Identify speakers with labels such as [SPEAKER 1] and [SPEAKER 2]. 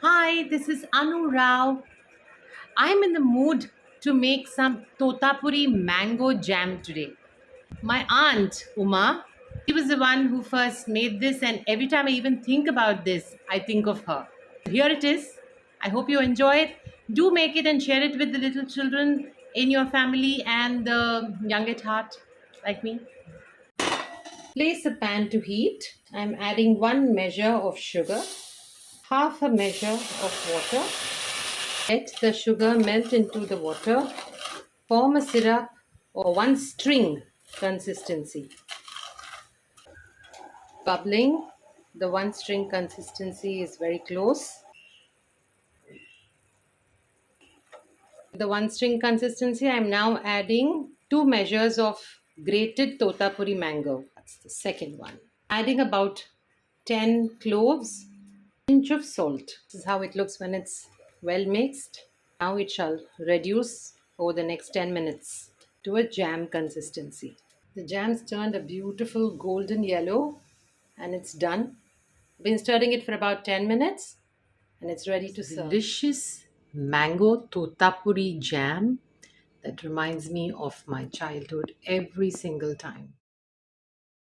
[SPEAKER 1] Hi, this is Anu Rao. I'm in the mood to make some totapuri mango jam today. My aunt, Uma, she was the one who first made this, and every time I even think about this, I think of her. Here it is. I hope you enjoy it. Do make it and share it with the little children in your family and the young at heart, like me. Place a pan to heat. I'm adding one measure of sugar, half a measure of water. Let the sugar melt into the water, form a syrup or one string consistency. Bubbling, the one string consistency is very close. The one string consistency, I'm now adding two measures of grated totapuri mango. That's the second one. Adding about 10 cloves, pinch of salt. This is how it looks when it's well mixed. Now it shall reduce over the next 10 minutes to a jam consistency. The jam's turned a beautiful golden yellow and it's done. Been stirring it for about 10 minutes and it's ready to serve. Delicious mango totapuri jam that reminds me of my childhood every single time.